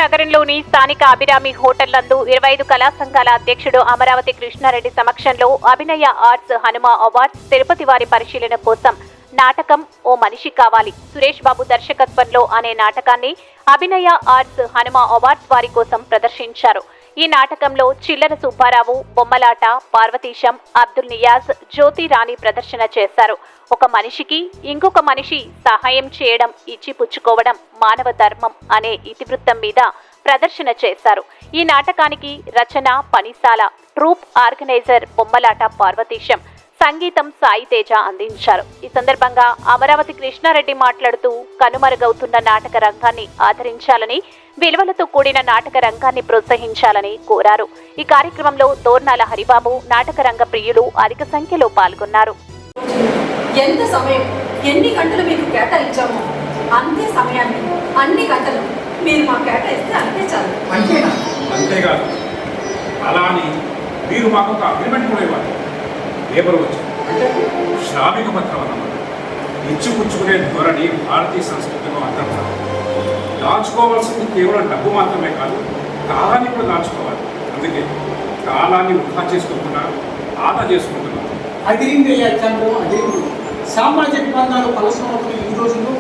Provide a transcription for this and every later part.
నగరంలోని స్థానిక అభిరామి హోటల్ నందు 25 కళా సంఘాల అధ్యక్షుడు అమరావతి కృష్ణారెడ్డి సమక్షంలో అభినయ ఆర్ట్స్ హనుమ అవార్డ్స్ తిరుపతి వారి పరిశీలన కోసం నాటకం ఓ మనిషి కావాలి సురేష్ బాబు దర్శకత్వంలో అనే నాటకాన్ని అభినయ ఆర్ట్స్ హనుమ అవార్డ్స్ వారి కోసం ప్రదర్శించారు. ఈ నాటకంలో చిల్లర సుబ్బారావు, బొమ్మలాట, పార్వతీశం, అబ్దుల్ నియాజ్, జ్యోతి రాణి ప్రదర్శన చేశారు. ఒక మనిషికి ఇంకొక మనిషి సహాయం చేయడం, ఇచ్చిపుచ్చుకోవడం మానవ ధర్మం అనే ఇతివృత్తం మీద ప్రదర్శన చేశారు. ఈ నాటకానికి రచన పనిసాల, ట్రూప్ ఆర్గనైజర్ బొమ్మలాట పార్వతీశం, సంగీతం సాయి తేజ అందించారు. ఈ సందర్భంగా అమరావతి కృష్ణారెడ్డి మాట్లాడుతూ కనుమరుగవుతున్న నాటక రంగాన్ని ఆదరించాలని, విలువలతో కూడిన నాటక రంగాన్ని ప్రోత్సహించాలని కోరారు. ఈ కార్యక్రమంలో దోర్నాల హరిబాబు, నాటక రంగ ప్రియులు అధిక సంఖ్యలో పాల్గొన్నారు. ఎంత సమయం, ఎన్ని గంటలు మీకు కేటాయించామో అంతే సమయాన్ని, అన్ని గంటలు మీరు మాకు కేటాయిస్తే అంతే చాలు. అంతేకాదు, అలా అని మీరు మాకు ఒక అగ్రిమెంట్ కూడా ఇవ్వాలి. పేపర్ వచ్చి అంటే శ్రామిక పత్రం అన్నమాట. ఇచ్చిపుచ్చుకునే ధోరణి భారతీయ సంస్కృతిలో అంతర్భాగం. దాచుకోవాల్సింది కేవలం డబ్బు మాత్రమే కాదు, కాలాన్ని కూడా దాచుకోవాలి. అందుకే కాలాన్ని వృధా చేసుకుంటున్నారు, ఆదా చేసుకుంటున్నారు. అదేంటి చంద్రం, అదేంటి సామాజిక బంధాలు పరస్పరం ఈ రోజుల్లో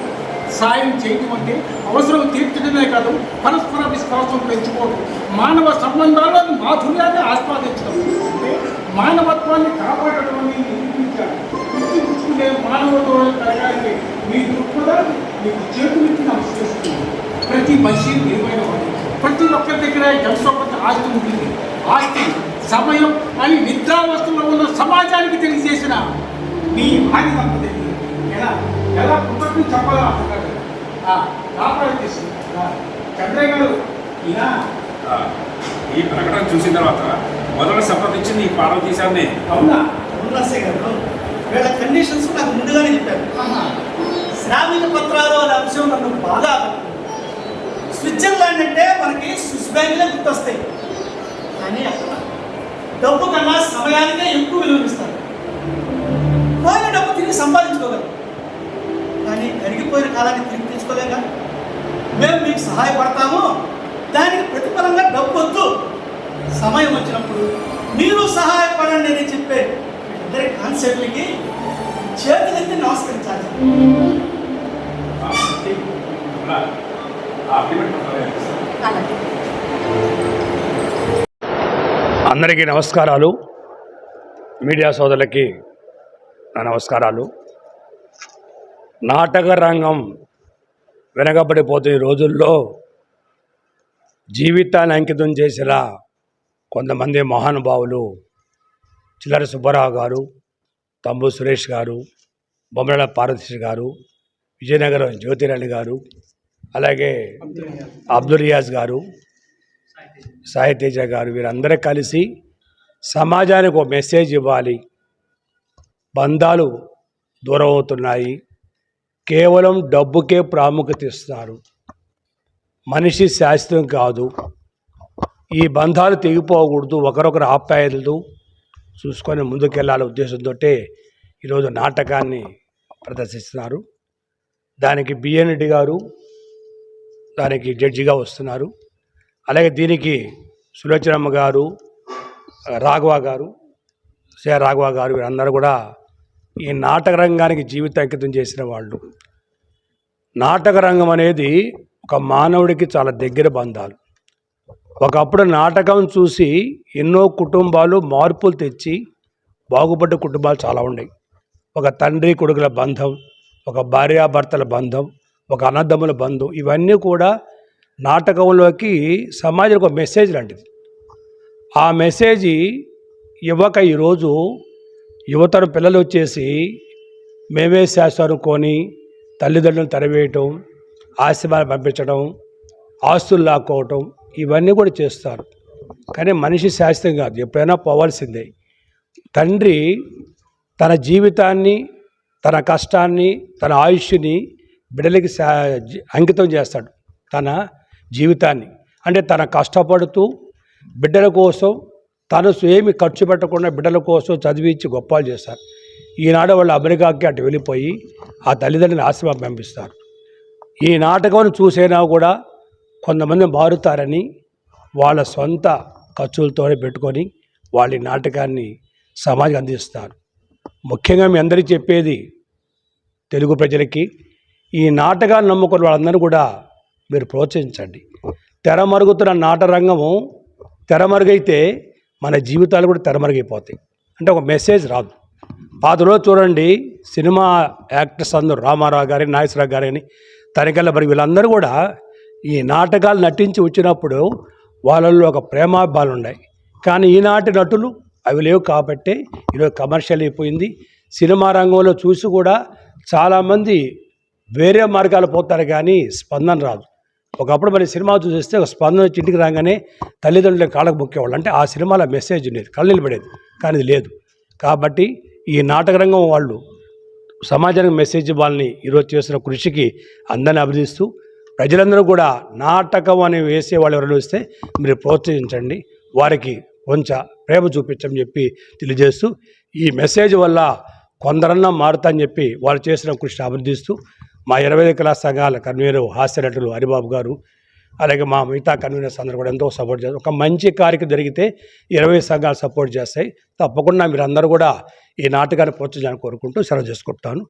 సాయం చేయడం అంటే అవసరం తీర్చడమే కాదు, పరస్పర విశ్వాసం పెంచుకోవడం, మానవ సంబంధాలను మాధుర్యాన్ని ఆస్వాదించడం, అంటే మానవత్వాన్ని కాపాడటం నిరూపించాలి. గుర్తించుకునే మానవతో కలగాలి. మీ దృక్పథాన్ని మీకు చేతులెత్తి నమస్కరిస్తుంది. ప్రతి మనిషి విలువైన వాడు. ప్రతి ఒక్కరి దగ్గర ఎంతో కొంత ఆస్తి ఉంటుంది. ఆస్తి, సమయం అని నిద్రావస్థలో ఉన్న సమాజానికి తెలియజేసిన మీ భార్య దంపతి ఎలా ఎలా పుట్టని చెప్పాలా కాపాడు చంద్రయ్య గారు. ఈ ప్రకటన చూసిన తర్వాత మొదట సంప్రదించింది ఈ పార్వతీశాన్ని. అవునా? అవునాసే గారు, వీళ్ళ కండిషన్స్ నాకు ముందుగానే చెప్పారు. శ్రామిక పత్రాలు అనే అంశం నన్ను బాగా స్విట్జర్లాండ్ అంటే మనకి స్విస్ బ్యాంకులే గుర్తొస్తాయి. కానీ అక్కడ డబ్బు కన్నా సమయానికే ఎక్కువ విలువనిస్తారు. వాళ్ళ డబ్బు తిరిగి సంపాదించుకోగలరు, కానీ కరిగిపోయిన కాలాన్ని తిరిగి తెచ్చుకోలేక మేము మీకు సహాయపడతాము, దానికి ప్రతిఫలంగా డబ్బు వద్దు, సమయం వచ్చినప్పుడు మీరు సహాయపడండి అని చెప్పే ఇద్దరి కాన్సెప్ట్లకి చేతులెత్తి నమస్కరించాలి. అందరికీ నమస్కారాలు. మీడియా సోదరులకి నా నమస్కారాలు. నాటక రంగం వెనకబడిపోతున్న రోజుల్లో జీవితాన్ని అంకితం చేసిన కొంతమంది మహానుభావులు చిల్లర సుబ్బారావు గారు, తంబు సురేష్ గారు, బొమ్మల పార్వతీశం గారు, విజయనగరం జ్యోతిరాణి గారు, అలాగే అబ్దుల్ రియాజ్ గారు, సాయి తేజ గారు, వీరందరూ కలిసి సమాజానికి ఒక మెసేజ్ ఇవ్వాలి. బంధాలు దూరం అవుతున్నాయి, కేవలం డబ్బుకే ప్రాముఖ్యత ఇస్తున్నారు, మనిషి శాశ్వతం కాదు, ఈ బంధాలు తెగిపోకూడదు, ఒకరొకరు ఆప్యాయతలు చూసుకొని ముందుకెళ్ళాలనే ఉద్దేశంతో ఈరోజు నాటకాన్ని ప్రదర్శిస్తున్నారు. దానికి బిఎన్ రెడ్డి గారు దానికి జడ్జిగా వస్తున్నారు. అలాగే దీనికి సులోచనమ్మ గారు, రాఘవ గారు, రాఘవ గారు, వీరందరూ కూడా ఈ నాటక రంగానికి జీవిత అంకితం చేసిన వాళ్ళు. నాటక రంగం అనేది ఒక మానవుడికి చాలా దగ్గర బంధాలు. ఒకప్పుడు నాటకం చూసి ఎన్నో కుటుంబాలు మార్పులు తెచ్చి బాగుపడ్డ కుటుంబాలు చాలా ఉన్నాయి. ఒక తండ్రి కొడుకుల బంధం, ఒక భార్యాభర్తల బంధం, ఒక అన్నదమ్ముల బంధం, ఇవన్నీ కూడా నాటకంలోకి సమాజానికి ఒక మెసేజ్ లాంటిది. ఆ మెసేజ్ ఇవ్వక ఈరోజు యువతరం పిల్లలు వచ్చేసి మేమే శాస్త్రం అనుకొని తల్లిదండ్రులను తరివేయటం, ఆశీర్వాదం పంపించడం, ఆస్తులు లాక్కోవటం, ఇవన్నీ కూడా చేస్తారు. కానీ మనిషి శాస్త్రం కాదు, ఎప్పుడైనా పోవాల్సిందే. తండ్రి తన జీవితాన్ని, తన కష్టాన్ని, తన ఆయుష్ని బిడ్డలకి అంకితం చేస్తాడు. తన జీవితాన్ని అంటే తన కష్టపడుతూ బిడ్డల కోసం తను ఏమి ఖర్చు పెట్టకుండా బిడ్డల కోసం చదివించి గొప్పలు చేస్తారు. ఈనాడు వాళ్ళు అమెరికాకి అటు వెళ్ళిపోయి ఆ తల్లిదండ్రులను ఆశీర్వాదం పంపిస్తారు. ఈ నాటకం చూసైనా కూడా కొంతమంది మారుతారని వాళ్ళ సొంత ఖర్చులతో పెట్టుకొని వాళ్ళ ఈ నాటకాన్ని సమాజం అందిస్తారు. ముఖ్యంగా మీ అందరికీ చెప్పేది తెలుగు ప్రజలకి, ఈ నాటకాలు నమ్ముకున్న వాళ్ళందరూ కూడా మీరు ప్రోత్సహించండి. తెరమరుగుతున్న నాటరంగము తెరమరుగైతే మన జీవితాలు కూడా తెరమరుగైపోతాయి. అంటే ఒక మెసేజ్ రాదు. పాతలో చూడండి, సినిమా యాక్టర్స్ అందరూ రామారావు గారి, నాగేశ్వరరావు గారని, తనికెళ్ళ మరి వీళ్ళందరూ కూడా ఈ నాటకాలు నటించి వచ్చినప్పుడు వాళ్ళల్లో ఒక ప్రేమాభావాలు ఉన్నాయి. కానీ ఈనాటి నటులు అవి లేవు కాబట్టి ఈరోజు కమర్షియల్ అయిపోయింది. సినిమా రంగంలో చూసి కూడా చాలామంది వేరే మార్గాలు పోతారు కానీ స్పందన రాదు. ఒకప్పుడు మరి సినిమా చూస్తే ఒక స్పందన వచ్చి ఇంటికి రాగానే తల్లిదండ్రుల కాళ్ళకు మొక్కేవాళ్ళు. అంటే ఆ సినిమాలో మెసేజ్ ఉండేది, కళ్ళు నిలబడేది. కానీ ఇది లేదు. కాబట్టి ఈ నాటక రంగం వాళ్ళు సమాజానికి మెసేజ్ ఇవ్వాలని ఈరోజు చేసిన కృషికి అందరిని అభినందిస్తూ, ప్రజలందరూ కూడా నాటకం అని వేసే వాళ్ళు ఎవరైనా వస్తే మీరు ప్రోత్సహించండి, వారికి కొంచెం ప్రేమ చూపించమని చెప్పి తెలియజేస్తూ, ఈ మెసేజ్ వల్ల కొందరన్నా మారుతారని చెప్పి వాళ్ళు చేసిన కృషిని అభినందిస్తూ, మా 25 కళా సంఘాల కన్వీనర్ హాస్య నటులు హరిబాబు గారు, అలాగే మా మిగతా కన్వీనర్స్ అందరూ కూడా ఎంతో సపోర్ట్ చేస్తారు. ఒక మంచి కార్యక్రమం జరిగితే 20 సంఘాలు సపోర్ట్ చేస్తాయి. తప్పకుండా మీరు అందరూ కూడా ఈ నాటకాన్ని ప్రోత్సహించాలని కోరుకుంటూ సెలవు చేసుకుంటాను.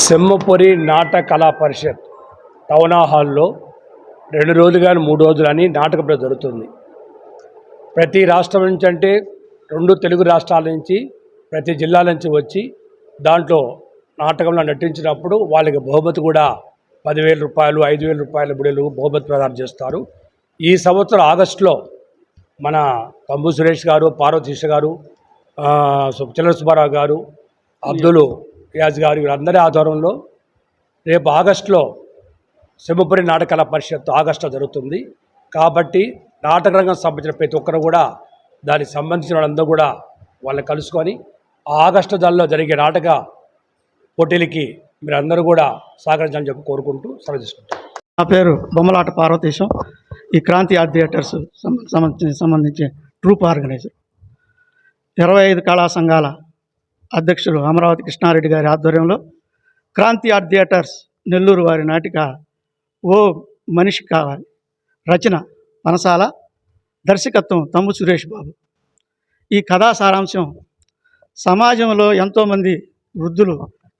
సింహపురి నాటక కళా పరిషత్ టౌన్ హాల్లో 2 రోజులు కానీ 3 రోజులు అని నాటక ప్రదర్శన జరుగుతుంది. ప్రతి రాష్ట్రం నుంచి, అంటే 2 తెలుగు రాష్ట్రాల నుంచి, ప్రతి జిల్లాల నుంచి వచ్చి దాంట్లో నాటకంలో నటించినప్పుడు వాళ్ళకి బహుమతి కూడా 10,000 రూపాయలు, 5,000 రూపాయల బుడేలు బహుమతి ప్రదానం చేస్తారు. ఈ సంవత్సరం ఆగస్టులో మన తంబు సురేష్ గారు, పార్వతీశ గారు, చిల్లర సుబ్బారావు గారు, అబ్దుల్ యాజ్ గారు, వీరందరి ఆధ్వర్యంలో రేపు ఆగస్టులో సింహపురి నాటకాల పరిషత్ ఆగస్టులో జరుగుతుంది. కాబట్టి నాటక రంగం సంబంధించిన ప్రతి ఒక్కరు కూడా దానికి సంబంధించిన వాళ్ళందరూ కూడా వాళ్ళని కలుసుకొని ఆగస్టు నెలలో జరిగే నాటక పోటీలకి మీరందరూ కూడా సహకరించాలని చెప్పి కోరుకుంటూ సెలవు తీసుకుంటాం. నా పేరు బొమ్మలాట పార్వతీశం. ఈ క్రాంతి ఆర్ట్ థియేటర్స్ సంబంధించి ట్రూప్ ఆర్గనైజర్. 25 కళా సంఘాల అధ్యక్షుడు అమరావతి కృష్ణారెడ్డి గారి ఆధ్వర్యంలో క్రాంతి ఆర్ట్ థియేటర్స్ నెల్లూరు వారి నాటిక ఓ మనిషి కావాలి, రచన పనసాల, దర్శకత్వం తంబు సురేష్ బాబు. ఈ కథా సారాంశం, సమాజంలో ఎంతోమంది వృద్ధులు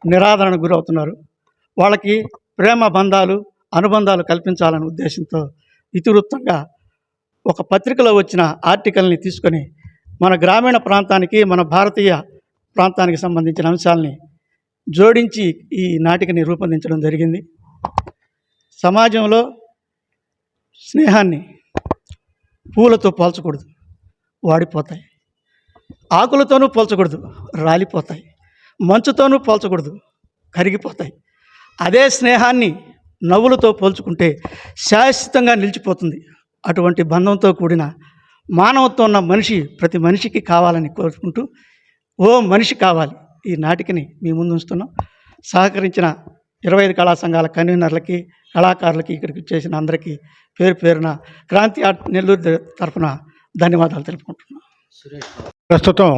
నిరాదరణకు గురవుతున్నారు. వాళ్ళకి ప్రేమ బంధాలు, అనుబంధాలు కల్పించాలనే ఉద్దేశంతో ఇతివృత్తంగా ఒక పత్రికలో వచ్చిన ఆర్టికల్ని తీసుకొని మన గ్రామీణ ప్రాంతానికి, మన భారతీయ ప్రాంతానికి సంబంధించిన అంశాలని జోడించి ఈ నాటికని రూపొందించడం జరిగింది. సమాజంలో స్నేహాన్ని పూలతో పోల్చకూడదు, వాడిపోతాయి. ఆకులతోనూ పోల్చకూడదు, రాలిపోతాయి. మంచుతోనూ పోల్చకూడదు, కరిగిపోతాయి. అదే స్నేహాన్ని నవ్వులతో పోల్చుకుంటే శాశ్వతంగా నిలిచిపోతుంది. అటువంటి బంధంతో కూడిన మానవత్వం ఉన్న మనిషి ప్రతి మనిషికి కావాలని కోరుకుంటూ ఓ మనిషి కావాలి ఈ నాటికని మీ ముందు ఉంచుతున్నాం. సహకరించిన 25 కళా సంఘాల కన్వీనర్లకి, కళాకారులకి, ఇక్కడికి చేసిన అందరికీ పేరు పేరున క్రాంతి ఆర్ట్ నెల్లూరు తరఫున ధన్యవాదాలు తెలుపుకుంటున్నాం. ప్రస్తుతం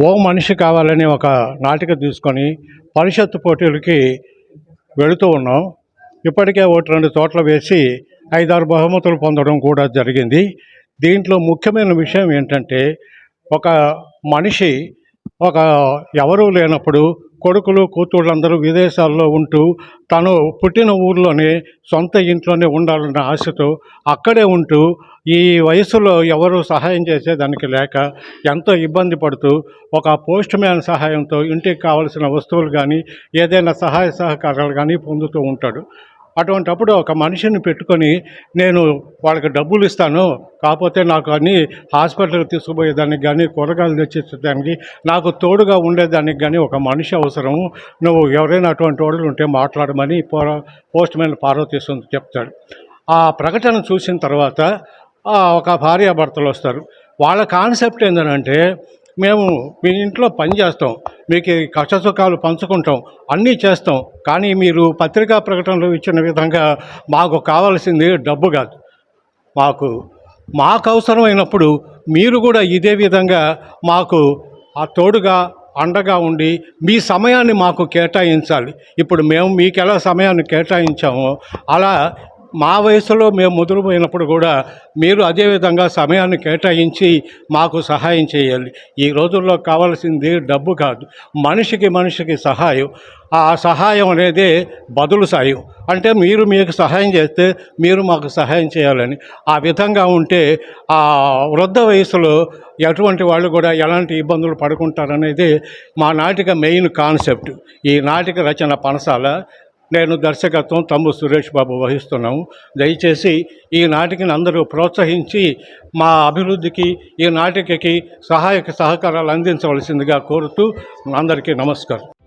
ఓ మనిషి కావాలని ఒక నాటిక తీసుకొని పరిషత్ పోటీలకి వెళుతూ ఉన్నాం. ఇప్పటికే 1-2 చోట్ల వేసి 5-6 బహుమతులు పొందడం కూడా జరిగింది. దీంట్లో ముఖ్యమైన విషయం ఏంటంటే, ఒక మనిషి ఎవరూ లేనప్పుడు కొడుకులు కూతుళ్ళందరూ విదేశాల్లో ఉంటూ తను పుట్టిన ఊర్లోనే సొంత ఇంట్లోనే ఉండాలన్న ఆశతో అక్కడే ఉంటూ ఈ వయసులో ఎవరు సహాయం చేసేదానికి లేక ఎంతో ఇబ్బంది పడుతూ ఒక పోస్ట్ మ్యాన్ సహాయంతో ఇంటికి కావలసిన వస్తువులు కానీ ఏదైనా సహాయ సహకారాలు కానీ పొందుతూ ఉంటాడు. అటువంటప్పుడు ఒక మనిషిని పెట్టుకొని నేను వాళ్ళకి డబ్బులు ఇస్తాను, కాకపోతే నాకు అన్ని హాస్పిటల్కి తీసుకుపోయేదానికి కానీ కూరగాయలు తెచ్చేదానికి నాకు తోడుగా ఉండేదానికి కానీ ఒక మనిషి అవసరం, నువ్వు ఎవరైనా అటువంటి వాళ్ళు ఉంటే మాట్లాడమని పోస్ట్ మ్యాన్ పార్వతీశం చెప్తాడు. ఆ ప్రకటన చూసిన తర్వాత ఒక భార్యాభర్తలు వస్తారు. వాళ్ళ కాన్సెప్ట్ ఏంటంటే, మేము మీ ఇంట్లో పని చేస్తాం, మీకు కష్ట సుఖాలు పంచుకుంటాం, అన్నీ చేస్తాం, కానీ మీరు పత్రికా ప్రకటనలో ఇచ్చిన విధంగా మాకు కావాల్సింది డబ్బు కాదు, మాకు అవసరమైనప్పుడు మీరు కూడా ఇదే విధంగా మాకు ఆ తోడుగా అండగా ఉండి మీ సమయాన్ని మాకు కేటాయించాలి. ఇప్పుడు మేము మీకు ఎలా సమయాన్ని కేటాయించామో అలా మా వయసులో మేము ముదిరిపోయినప్పుడు కూడా మీరు అదేవిధంగా సమయాన్ని కేటాయించి మాకు సహాయం చేయాలి. ఈ రోజుల్లో కావాల్సింది డబ్బు కాదు, మనిషికి సహాయం. ఆ సహాయం అనేది బదులు సాయం. అంటే మీరు మీకు సహాయం చేస్తే మీరు మాకు సహాయం చేయాలని. ఆ విధంగా ఉంటే ఆ వృద్ధ వయసులో ఎటువంటి వాళ్ళు కూడా ఎలాంటి ఇబ్బందులు పడుకుంటారనేది మా నాటిక మెయిన్ కాన్సెప్ట్. ఈ నాటిక రచన పనసాల, నేను దర్శకత్వం తమ్ము సురేష్ బాబు వహిస్తున్నాము. దయచేసి ఈ నాటికని అందరూ ప్రోత్సహించి మా అభివృద్ధికి ఈ నాటికకి సహాయక సహకారాలు అందించవలసిందిగా కోరుతూ అందరికీ నమస్కారం.